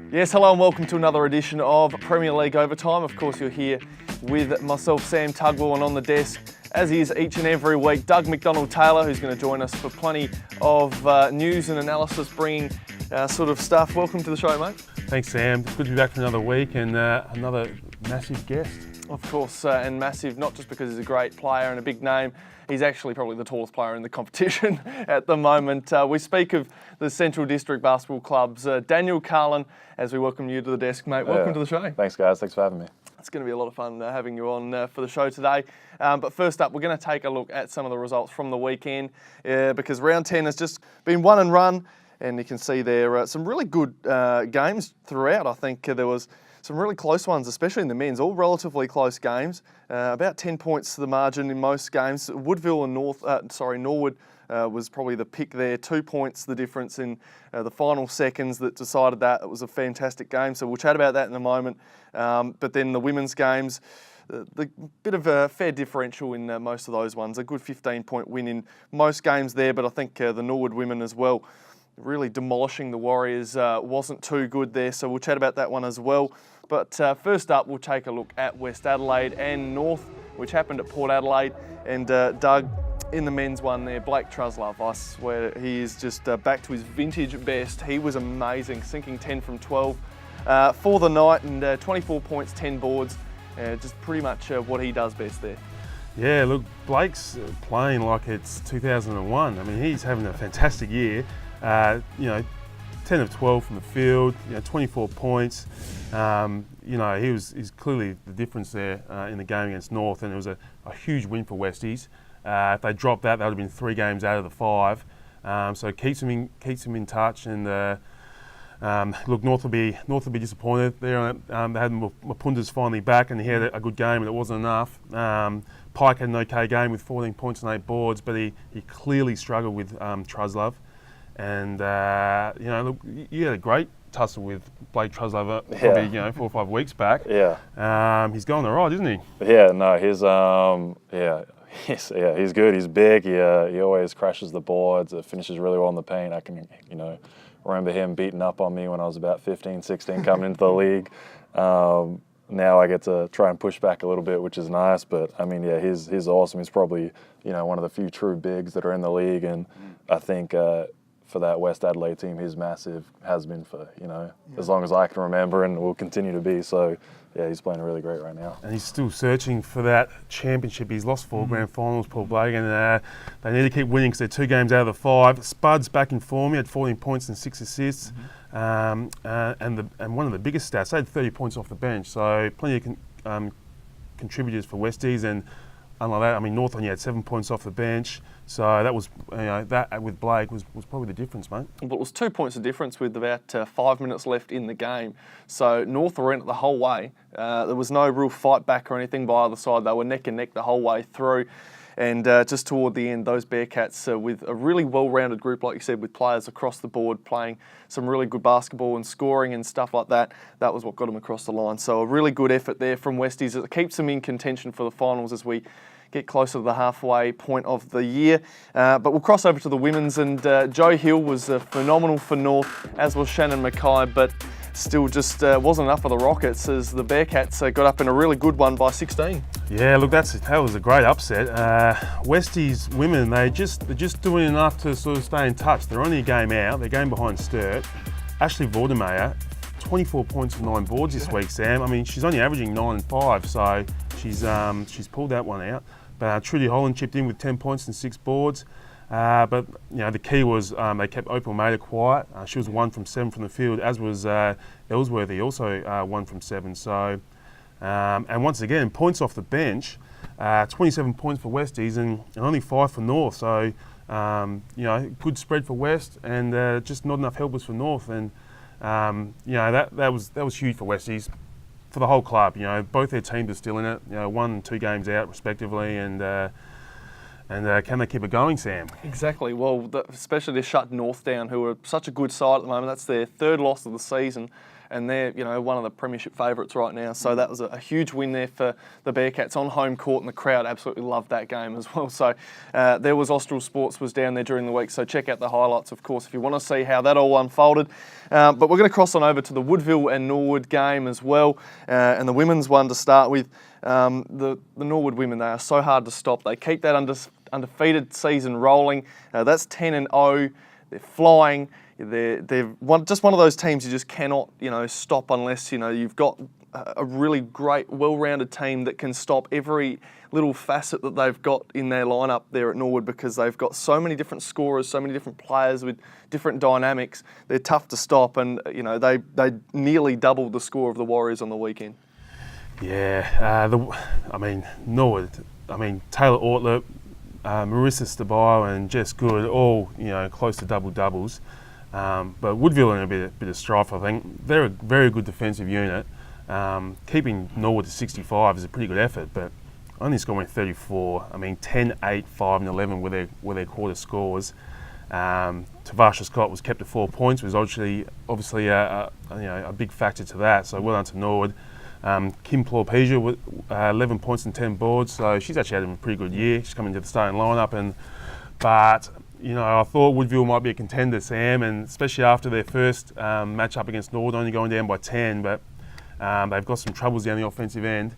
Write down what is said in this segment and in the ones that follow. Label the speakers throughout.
Speaker 1: Yes, hello and welcome to another edition of Premier League Overtime. Of course, you're here with myself, Sam Tugwell, and on the desk, as he is each and every week, Doug McDonald-Taylor, who's going to join us for plenty of news and analysis, bringing sort of stuff. Welcome to the show, mate.
Speaker 2: Thanks, Sam. It's good to be back for another week and another massive guest.
Speaker 1: Of course, and massive, not just because he's a great player and a big name, he's actually probably the tallest player in the competition at the moment. We speak of the Central District Basketball Club's Daniel Carlin, as we welcome you to the desk, mate. Welcome to the show.
Speaker 3: Thanks, guys. Thanks for having me.
Speaker 1: It's going to be a lot of fun having you on for the show today. But first up, we're going to take a look at some of the results from the weekend because round 10 has just been won and run, and you can see there some really good games throughout. I think there was some really close ones, especially in the men's, all relatively close games. About 10 points to the margin in most games. Woodville and Norwood was probably the pick there. 2 points the difference in the final seconds that decided that. It was a fantastic game, so we'll chat about that in a moment. But then the women's games, the bit of a fair differential in most of those ones. A good 15-point win in most games there, but I think the Norwood women as well, really demolishing the Warriors, wasn't too good there, so we'll chat about that one as well. But first up, we'll take a look at West Adelaide and North, which happened at Port Adelaide. And Doug, in the men's one there, Blake Truslove, I swear he is just back to his vintage best. He was amazing, sinking 10 from 12 for the night, and 24 points, 10 boards, just pretty much what he does best there.
Speaker 2: Yeah, look, Blake's playing like it's 2001. I mean, he's having a fantastic year. 10 of 12 from the field, 24 points. He's clearly the difference there in the game against North, and it was a huge win for Westies. If they dropped that, would have been 3 games out of the 5. So it keeps them in touch. And look, North will be disappointed there. They had Mapunda's finally back, and he had a good game, and it wasn't enough. Pike had an okay game with 14 points and 8 boards, but he clearly struggled with Truslove. And look, you had a great tussle with Blake Truslove probably 4 or 5 weeks back.
Speaker 3: Yeah.
Speaker 2: He's going all right, isn't he?
Speaker 3: Yeah. No. He's good. He's big. He always crashes the boards. Finishes really well in the paint. I can remember him beating up on me when I was about 15, 16, coming into the league. Now I get to try and push back a little bit, which is nice. But I mean, yeah, he's awesome. He's probably one of the few true bigs that are in the league, and I think. For that West Adelaide team, he's massive, has been for, as long as I can remember, and will continue to be. So, yeah, he's playing really great right now.
Speaker 2: And he's still searching for that championship. He's lost 4 grand finals, Paul Blake, and they need to keep winning because they're 2 games out of the 5. Spud's back in form. He had 14 points and 6 assists. And one of the biggest stats, they had 30 points off the bench. So plenty of contributors for Westies, and unlike that, I mean, North only had 7 points off the bench. So that was, that with Blake was probably the difference, mate.
Speaker 1: Well, it was 2 points of difference with about 5 minutes left in the game. So North were in it the whole way. There was no real fight back or anything by either side. They were neck and neck the whole way through. And just toward the end, those Bearcats, with a really well-rounded group, like you said, with players across the board playing some really good basketball and scoring and stuff like that, that was what got them across the line. So a really good effort there from Westies. It keeps them in contention for the finals as we get closer to the halfway point of the year. But we'll cross over to the women's, and Joe Hill was phenomenal for North, as was Shannon Mackay, but still just wasn't enough for the Rockets as the Bearcats got up in a really good one by 16.
Speaker 2: Yeah, look, that was a great upset. Westies women, they're just doing enough to sort of stay in touch. They're only a game out. They're game behind Sturt. Ashley Vordermeyer, 24 points and 9 boards this week, Sam. I mean, she's only averaging 9 and 5, so she's pulled that one out. But Trudy Holland chipped in with 10 points and 6 boards. But the key was they kept Opal Mater quiet. She was 1 from 7 from the field, as was Ellsworthy, also 1 from 7. So, and once again, points off the bench, 27 points for Westies and only 5 for North. So, good spread for West, and just not enough helpers for North. And that was huge for Westies. For the whole club, both their teams are still in it. 1 and 2 games out respectively, and And can they keep it going, Sam?
Speaker 1: Exactly. Well, especially to shut North down, who are such a good side at the moment. That's their third loss of the season, and they're one of the premiership favourites right now. So that was a huge win there for the Bearcats on home court, and the crowd absolutely loved that game as well. So there was Austral Sports was down there during the week. So check out the highlights, of course, if you want to see how that all unfolded. But we're going to cross on over to the Woodville and Norwood game as well, and the women's one to start with. The Norwood women, they are so hard to stop. They keep that undefeated season rolling. That's 10-0. They're flying. They're just one of those teams you just cannot stop unless you've got a really great, well-rounded team that can stop every little facet that they've got in their lineup there at Norwood, because they've got so many different scorers, so many different players with different dynamics. They're tough to stop, and they nearly doubled the score of the Warriors on the weekend.
Speaker 2: Yeah, Norwood. Taylor Ortlip, Marissa Stabile and Jess Good, all close to double doubles. But Woodville in a bit of strife, I think. They're a very good defensive unit. Keeping Norwood to 65 is a pretty good effort, but only scoring 34. 10, 8, 5 and 11 were their quarter scores. Tavasha Scott was kept to 4 points, was obviously a big factor to that. So well done to Norwood. Kim Plorpesia with 11 points and 10 boards, so she's actually had a pretty good year. She's coming to the starting lineup, but I thought Woodville might be a contender, Sam, and especially after their first match up against Norwood, only going down by 10, but they've got some troubles down the offensive end,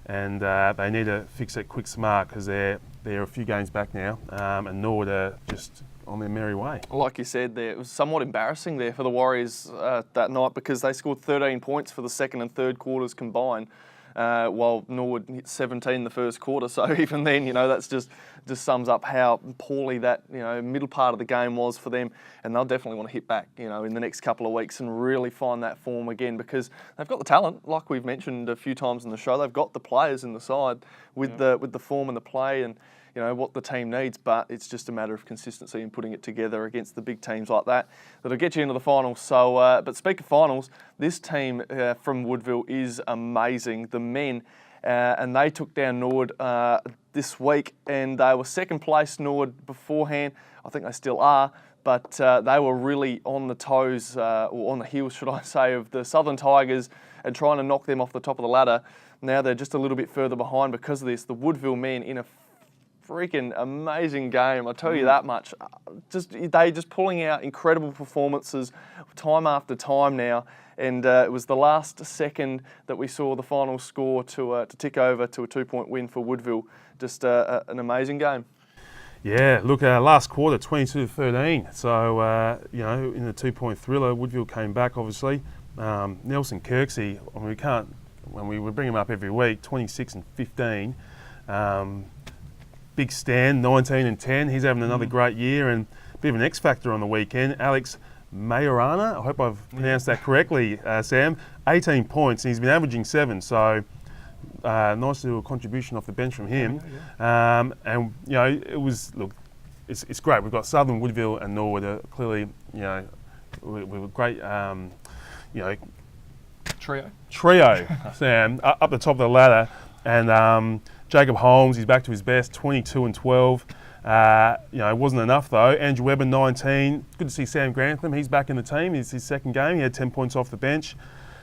Speaker 2: and they need to fix it quick smart, because they're a few games back now, and Norwood are just on their merry way.
Speaker 1: Like you said there, it was somewhat embarrassing there for the Warriors that night, because they scored 13 points for the second and third quarters combined, while Norwood hit 17 the first quarter. So even then, that's just sums up how poorly that middle part of the game was for them, and they'll definitely want to hit back in the next couple of weeks and really find that form again, because they've got the talent, like we've mentioned a few times in the show. They've got the players in the side with the form and the play and what the team needs, but it's just a matter of consistency and putting it together against the big teams like that'll get you into the finals. So, but speaking of finals, this team from Woodville is amazing. The men, and they took down Norwood this week, and they were second place, Norwood, beforehand. I think they still are, but they were really on the toes, or on the heels, should I say, of the Southern Tigers and trying to knock them off the top of the ladder. Now they're just a little bit further behind because of this. The Woodville men in a freaking amazing game, I tell you that much. They just pulling out incredible performances time after time now, and it was the last second that we saw the final score to tick over to a 2-point win for Woodville. Just an amazing game.
Speaker 2: Yeah, look, last quarter 22-13. So in the 2-point thriller, Woodville came back obviously. Nelson Kirksey, we bring him up every week, 26 and 15. Big Stan, 19 and 10. He's having another great year, and a bit of an X factor on the weekend. Alex Majorana, I hope I've pronounced that correctly, Sam. 18 points, and he's been averaging 7. So nice little contribution off the bench from him. And it was it's great. We've got Southern, Woodville, and Norwood. Clearly, with a great trio, Sam, up the top of the ladder, and. Jacob Holmes, he's back to his best, 22 and 12. It wasn't enough though. Andrew Webber, 19. Good to see Sam Grantham. He's back in the team. It's his second game. He had 10 points off the bench.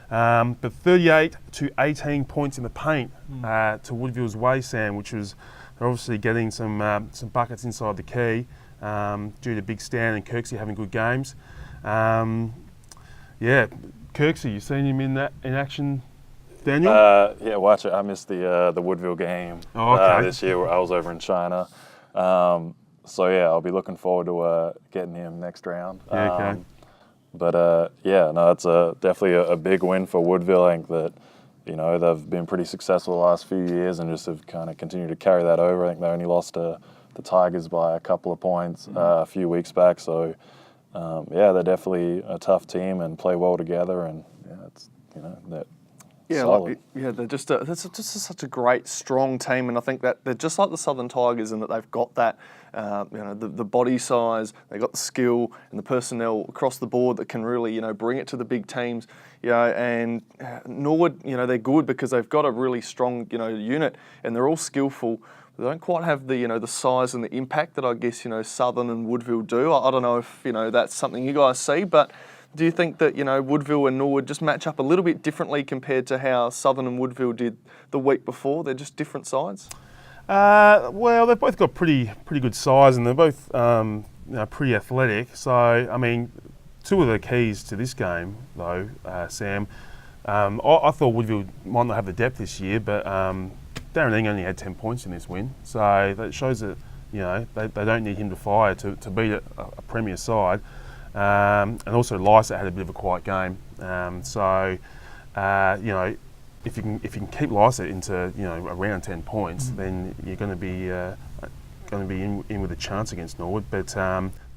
Speaker 2: But 38 to 18 points in the paint to Woodville's way, Sam, which was they're obviously getting some buckets inside the key due to Big Stan and Kirksey having good games. Kirksey, you seen him in action? Daniel?
Speaker 3: Yeah, watch it. I missed the Woodville game this year. I was over in China. I'll be looking forward to getting him next round.
Speaker 2: Okay.
Speaker 3: It's definitely a big win for Woodville. I think that they've been pretty successful the last few years and just have kind of continued to carry that over. I think they only lost to the Tigers by a couple of points a few weeks back. So they're definitely a tough team and play well together. And that.
Speaker 1: They're just such a great, strong team, and I think that they're just like the Southern Tigers in that they've got that, the body size, they've got the skill and the personnel across the board that can really, bring it to the big teams, and Norwood, they're good because they've got a really strong, unit, and they're all skillful They don't quite have the the size and the impact that I guess Southern and Woodville do. I don't know if that's something you guys see, but do you think that Woodville and Norwood just match up a little bit differently compared to how Southern and Woodville did the week before? They're just different sides.
Speaker 2: Well, they've both got pretty good size, and they're both pretty athletic. So I mean, two of the keys to this game, though, Sam. I thought Woodville might not have the depth this year, but Darren Ing only had 10 points in this win, so that shows that they don't need him to fire to beat a premier side. And also Lysa had a bit of a quiet game, so if you can keep Lysa into around 10 points, then you're going to be in with a chance against Norwood. But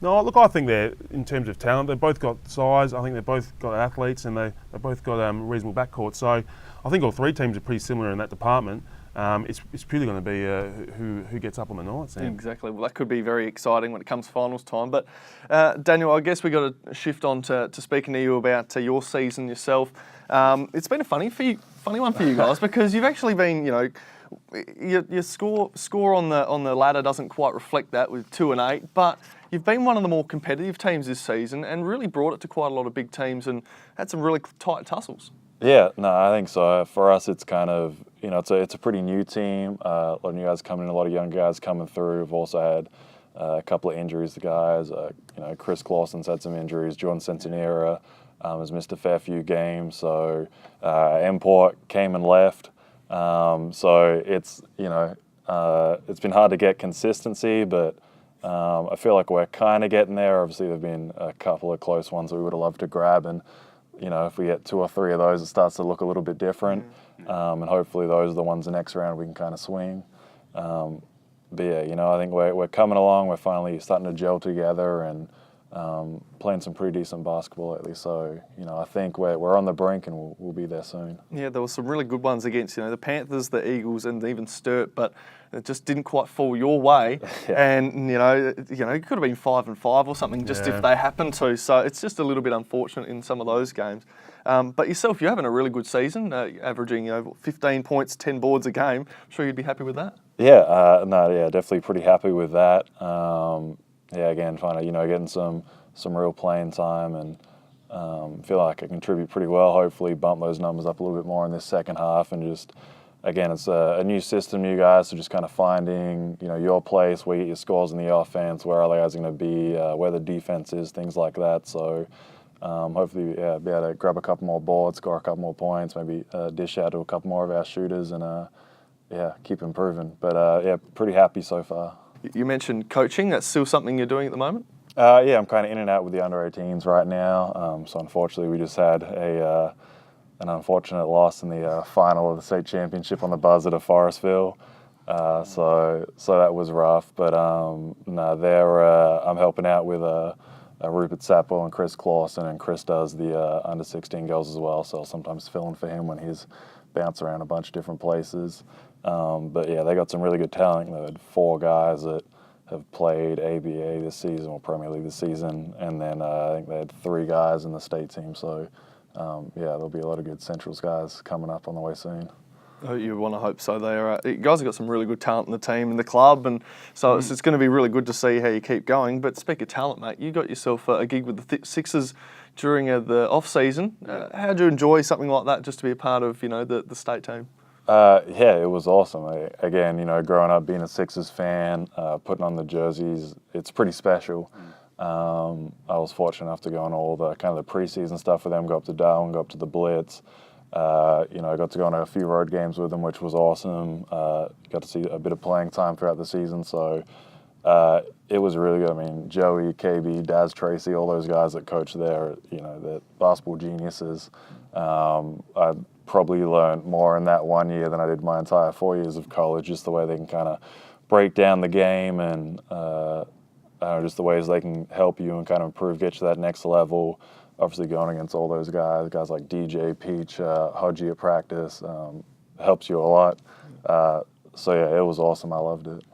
Speaker 2: no, look, I think they're, in terms of talent, they've both got size. I think they've both got athletes, and they've both got reasonable backcourt. So I think all three teams are pretty similar in that department. It's purely going to be who gets up on the night, Sam.
Speaker 1: Exactly. Well, that could be very exciting when it comes finals time. But Daniel, I guess we've got to shift on to speaking to you about your season yourself. It's been a funny one for you guys because you've actually been, your score on the ladder doesn't quite reflect that with 2 and 8, but you've been one of the more competitive teams this season and really brought it to quite a lot of big teams and had some really tight tussles.
Speaker 3: Yeah, no, I think so. For us, it's kind of, it's a pretty new team. A lot of new guys coming in, a lot of young guys coming through. We've also had a couple of injuries to guys. Chris Clausen's had some injuries. Jordan Centenera has missed a fair few games. So Import came and left. So it's, it's been hard to get consistency, but I feel like we're kind of getting there. Obviously, there have been a couple of close ones that we would have loved to grab, and if we get 2 or 3 of those, it starts to look a little bit different. And hopefully those are the ones the next round we can kind of swing. But yeah, I think we're coming along. We're finally starting to gel together and playing some pretty decent basketball lately. So, I think we're on the brink and we'll be there soon. Yeah,
Speaker 1: there were some really good ones against, the Panthers, the Eagles, and even Sturt, but it just didn't quite fall your way. Yeah. And, it could have been 5 and 5 or something just if they happened to. So it's just a little bit unfortunate in some of those games. But yourself, you're having a really good season, averaging 15 points, 10 boards a game. I'm sure you'd be happy with that.
Speaker 3: Yeah, definitely pretty happy with that. Again, finally, getting some real playing time and feel like I contribute pretty well. Hopefully bump those numbers up a little bit more in this second half and just, again, it's a new system, new guys, so just kind of finding, your place, where you get your scores in the offense, where other guys are going to be, where the defense is, things like that. So hopefully, be able to grab a couple more boards, score a couple more points, maybe dish out to a couple more of our shooters and, keep improving. But, pretty happy so far.
Speaker 1: You mentioned coaching. That's still something you're doing at the moment?
Speaker 3: I'm kind of in and out with the under-18s right now. So unfortunately, we just had an unfortunate loss in the final of the state championship on the buzzer to Forestville. So that was rough. But I'm helping out with Rupert Sappo and Chris Clausen, and Chris does the under-16 girls as well. So I'll sometimes fill in for him when he's bounced around a bunch of different places. But yeah, they got some really good talent. They had 4 guys that have played ABA this season or Premier League this season, and then I think they had 3 guys in the state team. So there'll be a lot of good Centrals guys coming up on the way soon.
Speaker 1: Oh, you want to hope so. You guys have got some really good talent in the team, in the club, and so it's going to be really good to see how you keep going. But speak of talent, mate, you got yourself a gig with the Sixers during the off-season. How do you enjoy something like that, just to be a part of the state team?
Speaker 3: It was awesome. Again, growing up being a Sixers fan, putting on the jerseys, it's pretty special. I was fortunate enough to go on all the kind of the preseason stuff with them, go up to Darwin, go up to the Blitz. I got to go on a few road games with them, which was awesome. Got to see a bit of playing time throughout the season, so it was really good. I mean, Joey, KB, Daz Tracy, all those guys that coach there, they're basketball geniuses. I probably learned more in that 1 year than I did my entire 4 years of college, just the way they can kind of break down the game and just the ways they can help you and kind of improve, get you to that next level. Obviously going against all those guys like DJ, Peach, Hodgie at practice, helps you a lot. It was awesome. I loved it.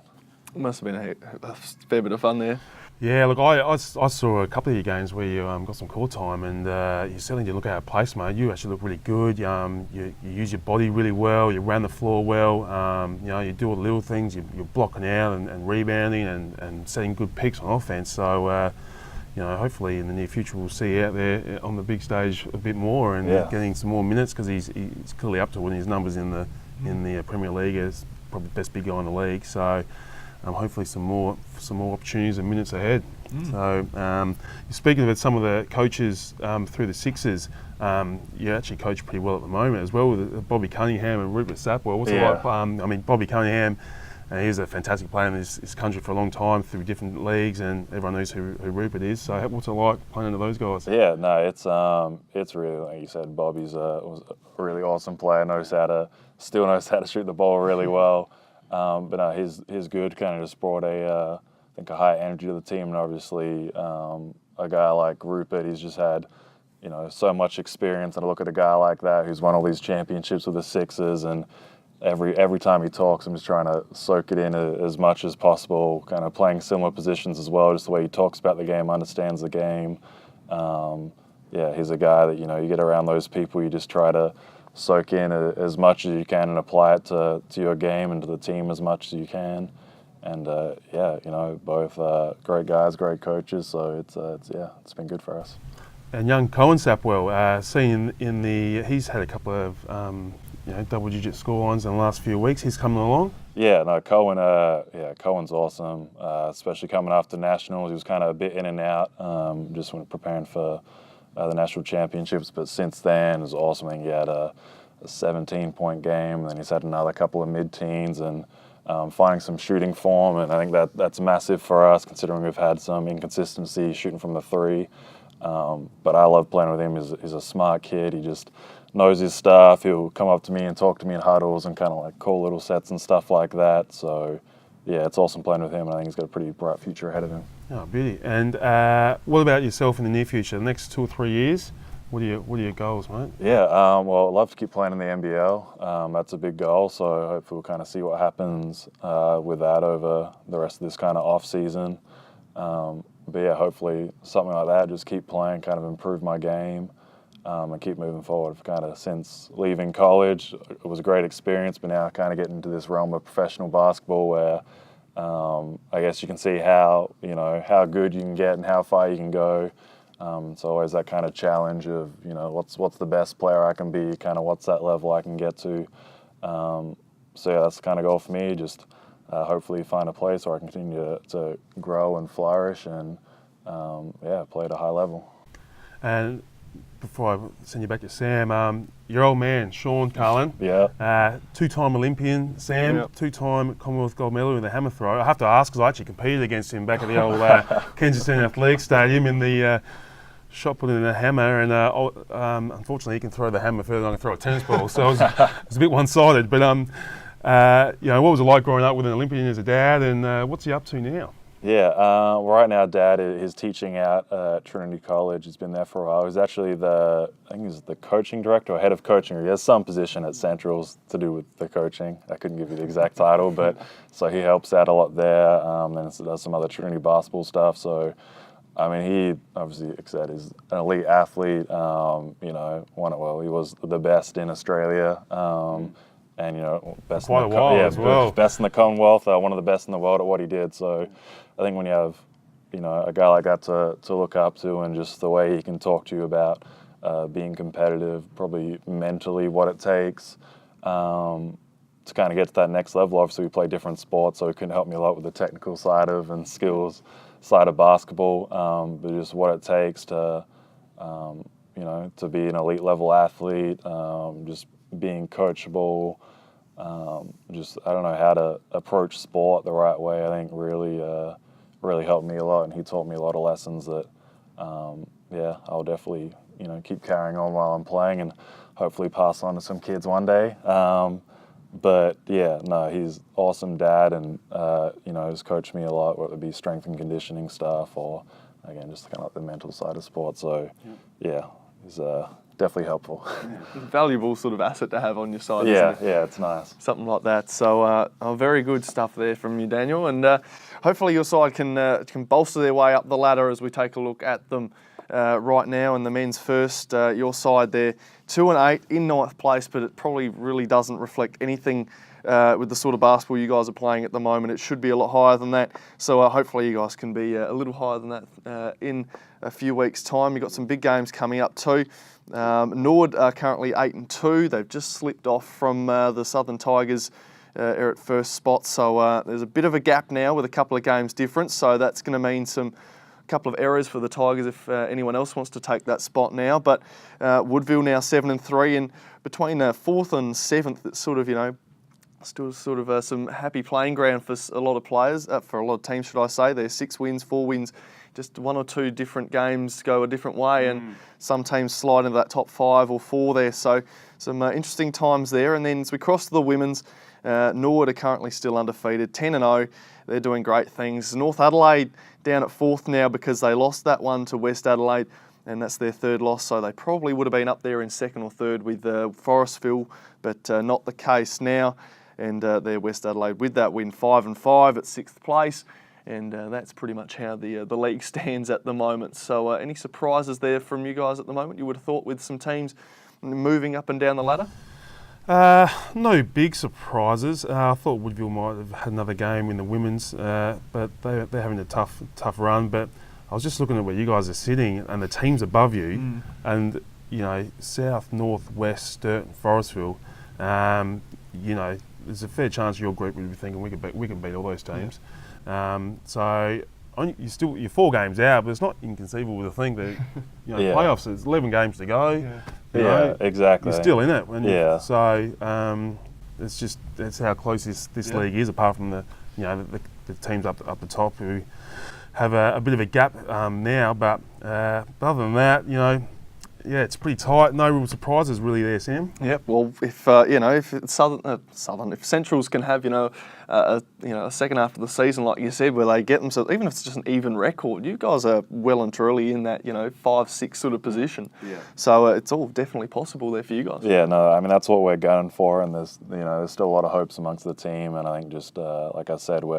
Speaker 1: It must have been a fair bit of fun there.
Speaker 2: Yeah, look, I saw a couple of your games where you got some court time, and you certainly didn't look out of place, mate. You actually look really good. You use your body really well. You ran the floor well. You do all the little things. You're blocking out and rebounding and setting good picks on offense. So, hopefully in the near future we'll see you out there on the big stage a bit more and getting some more minutes, because he's clearly up to winning his numbers in the Premier League. He's probably the best big guy in the league. So. Hopefully some more opportunities and minutes ahead. So you're speaking about some of the coaches through the Sixers. You actually coach pretty well at the moment as well with Bobby Cunningham and Rupert Sapwell. What's it like? Bobby Cunningham, he's a fantastic player in this country for a long time through different leagues, and everyone knows who Rupert is. So what's it like playing under those guys?
Speaker 3: Yeah, no, it's really, like you said, Bobby's was a really awesome player. Still knows how to shoot the ball really well. But no, he's good. Kind of just brought a high energy to the team, and obviously a guy like Rupert, he's just had so much experience. And I look at a guy like that who's won all these championships with the Sixers, and every time he talks, I'm just trying to soak it in as much as possible. Kind of playing similar positions as well, just the way he talks about the game, understands the game. He's a guy that you get around those people, you just try to soak in as much as you can and apply it to your game and to the team as much as you can. And both great guys, great coaches. So it's been good for us.
Speaker 2: And young Cohen Sapwell, he's had a couple of double-digit score lines in the last few weeks. He's coming along.
Speaker 3: Yeah, no, Cohen's awesome. Especially coming after nationals, he was kind of a bit in and out. Just when preparing for the national championships, but since then it was awesome. I think he had a 17-point game, and then he's had another couple of mid-teens, and finding some shooting form, and I think that's massive for us considering we've had some inconsistency shooting from the three. But I love playing with him. He's a smart kid. He just knows his stuff. He'll come up to me and talk to me in huddles and kind of like call little sets and stuff like that. So yeah, it's awesome playing with him, and I think he's got a pretty bright future ahead of him.
Speaker 2: Oh, beauty. And what about yourself in the near future? The next 2 or 3 years, what are your goals, mate?
Speaker 3: Yeah, well, I'd love to keep playing in the NBL. That's a big goal, so hopefully we'll kind of see what happens with that over the rest of this kind of off season. But yeah, hopefully something like that, just keep playing, kind of improve my game, and keep moving forward. Kind of since leaving college, it was a great experience, but now kind of getting into this realm of professional basketball where I guess you can see how good you can get and how far you can go. It's always that kind of challenge of what's the best player I can be, kind of what's that level I can get to. So yeah, that's the kind of goal for me. Just hopefully find a place where I can continue to grow and flourish and play at a high level. And
Speaker 2: before I send you back to Sam, your old man, Sean Carlin, two-time Olympian, Sam, two-time Commonwealth gold medal in the hammer throw. I have to ask because I actually competed against him back at the old Kensington Athletic Stadium in the shot put in the hammer, and unfortunately he can throw the hammer further than I can throw a tennis ball, so it was a bit one-sided. But what was it like growing up with an Olympian as a dad, and what's he up to now?
Speaker 3: Yeah, right now Dad is teaching out at Trinity College. He's been there for a while. He's actually I think he's the coaching director or head of coaching. He has some position at Central's to do with the coaching. I couldn't give you the exact title, but so he helps out a lot there. And does some other Trinity basketball stuff. So, I mean, he obviously, like I said, is an elite athlete. He was the best in Australia. And best
Speaker 2: quite a while as well.
Speaker 3: Best in the Commonwealth, one of the best in the world at what he did. So I think when you have a guy like that to look up to, and just the way he can talk to you about being competitive, probably mentally what it takes to kind of get to that next level. Obviously we play different sports, so it can help me a lot with the technical side of and skills side of basketball, but just what it takes to to be an elite level athlete, just being coachable, I don't know how to approach sport the right way. I think really helped me a lot, and he taught me a lot of lessons that I'll definitely keep carrying on while I'm playing, and hopefully pass on to some kids one day. But yeah, no, he's awesome dad, and has coached me a lot, whether it be strength and conditioning stuff or again just kind of like the mental side of sport. So yeah, definitely helpful.
Speaker 1: Valuable sort of asset to have on your side,
Speaker 3: Yeah,
Speaker 1: isn't it?
Speaker 3: yeah, it's nice.
Speaker 1: Something like that. So, very good stuff there from you, Daniel. And hopefully your side can bolster their way up the ladder as we take a look at them right now in the men's first. Your side there, 2-8 in 9th place, but it probably really doesn't reflect anything with the sort of basketball you guys are playing at the moment. It should be a lot higher than that. So hopefully you guys can be a little higher than that in a few weeks' time. You've got some big games coming up too. Norwood are currently 8-2. They've just slipped off from the Southern Tigers are at first spot. So there's a bit of a gap now with a couple of games difference. So that's going to mean a couple of errors for the Tigers if anyone else wants to take that spot now. But Woodville now 7-3, and between 4th and 7th, it's sort of, still sort of some happy playing ground for a lot of players, for a lot of teams, should I say. There's 6 wins, 4 wins, just 1 or 2 different games go a different way, and some teams slide into that top 5 or 4 there. So some interesting times there. And then as we cross to the women's, Norwood are currently still undefeated, 10-0. They're doing great things. North Adelaide down at 4th now because they lost that one to West Adelaide, and that's their 3rd loss. So they probably would have been up there in 2nd or 3rd with Forestville, but not the case now. And they're West Adelaide with that win, 5-5 at 6th place. And that's pretty much how the league stands at the moment. So any surprises there from you guys at the moment, you would have thought, with some teams moving up and down the ladder?
Speaker 2: No big surprises. I thought Woodville might have had another game in the women's, but they're having a tough run. But I was just looking at where you guys are sitting and the teams above you, and South, North, West, Sturt, and Forestville. There's a fair chance your group would be thinking we can beat all those teams. So you're 4 games out, but it's not inconceivable to think that playoffs. There's 11 games to go.
Speaker 3: Yeah, exactly.
Speaker 2: You're still in it.
Speaker 3: So
Speaker 2: that's how close this league is. Apart from the teams up the top who have a bit of a gap now, but other than that, it's pretty tight. No real surprises really there, Sam.
Speaker 1: Yep. Well, if Southern, if Centrals can have a second half of the season like you said, where they get themselves, even if it's just an even record, you guys are well and truly in that 5-6 sort of position. Yeah. So it's all definitely possible there for you guys.
Speaker 3: Yeah. No, I mean that's what we're gunning for, and there's still a lot of hopes amongst the team, and I think just like I said, we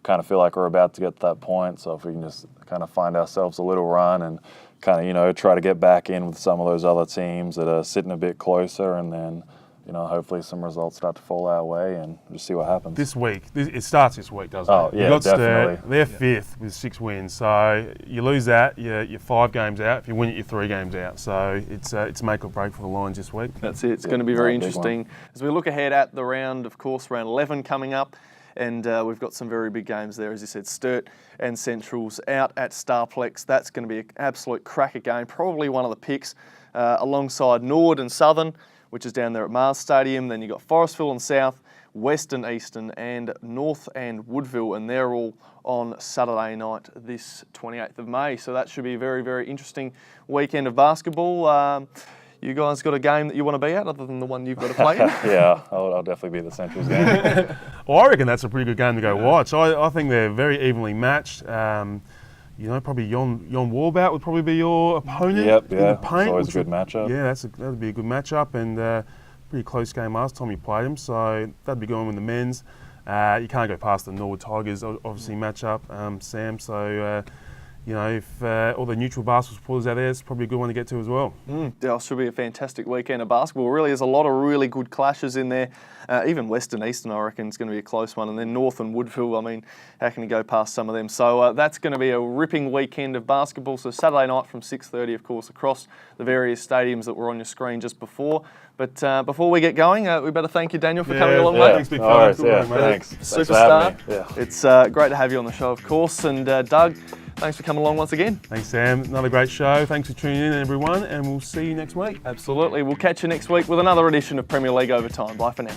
Speaker 3: kind of feel like we're about to get to that point. So if we can just kind of find ourselves a little run and kind of, try to get back in with some of those other teams that are sitting a bit closer, and then, hopefully some results start to fall our way and just see what happens.
Speaker 2: This week, it starts this week, doesn't
Speaker 3: it?
Speaker 2: You
Speaker 3: yeah,
Speaker 2: got
Speaker 3: definitely.
Speaker 2: Sturt, they're 5th with 6 wins, so you lose that, you're 5 games out. If you win it, you're 3 games out. So it's make or break for the Lions this week.
Speaker 1: That's it. It's going to be very interesting. As we look ahead at the round, of course, round 11 coming up. And we've got some very big games there, as you said, Sturt and Centrals out at Starplex. That's going to be an absolute cracker game, probably one of the picks, alongside Norwood and Southern, which is down there at Mars Stadium. Then you've got Forestville and South, Western, Eastern, and North and Woodville, and they're all on Saturday night, this 28th of May. So that should be a very, very interesting weekend of basketball. You guys got a game that you want to be at, other than the one you've got to play in?
Speaker 3: Yeah, I'll definitely be the Centrals game.
Speaker 2: Well, I reckon that's a pretty good game to go watch. I think they're very evenly matched. Probably Jon Warbout would probably be your opponent.
Speaker 3: Yep,
Speaker 2: in the paint,
Speaker 3: it's always a good matchup.
Speaker 2: Yeah, that'd be a good matchup, and pretty close game last time you played them, so that'd be going with the men's. You can't go past the Norwood Tigers, obviously, matchup, Sam. So, if all the neutral basketball supporters out there, it's probably a good one to get to as well.
Speaker 1: Yeah, it should be a fantastic weekend of basketball. Really, there's a lot of really good clashes in there. Even Western Eastern, I reckon, is going to be a close one. And then North and Woodville, I mean, how can you go past some of them? So that's going to be a ripping weekend of basketball. So Saturday night from 6:30, of course, across the various stadiums that were on your screen just before. But before we get going, we better thank you, Daniel, for coming along, mate.
Speaker 2: Thanks, big fella.
Speaker 3: Thanks.
Speaker 1: Superstar.
Speaker 3: Thanks for having me.
Speaker 1: It's great to have you on the show, of course. And Doug, thanks for coming along once again.
Speaker 2: Thanks, Sam. Another great show. Thanks for tuning in, everyone, and we'll see you next week.
Speaker 1: Absolutely. We'll catch you next week with another edition of Premier League Overtime. Bye for now.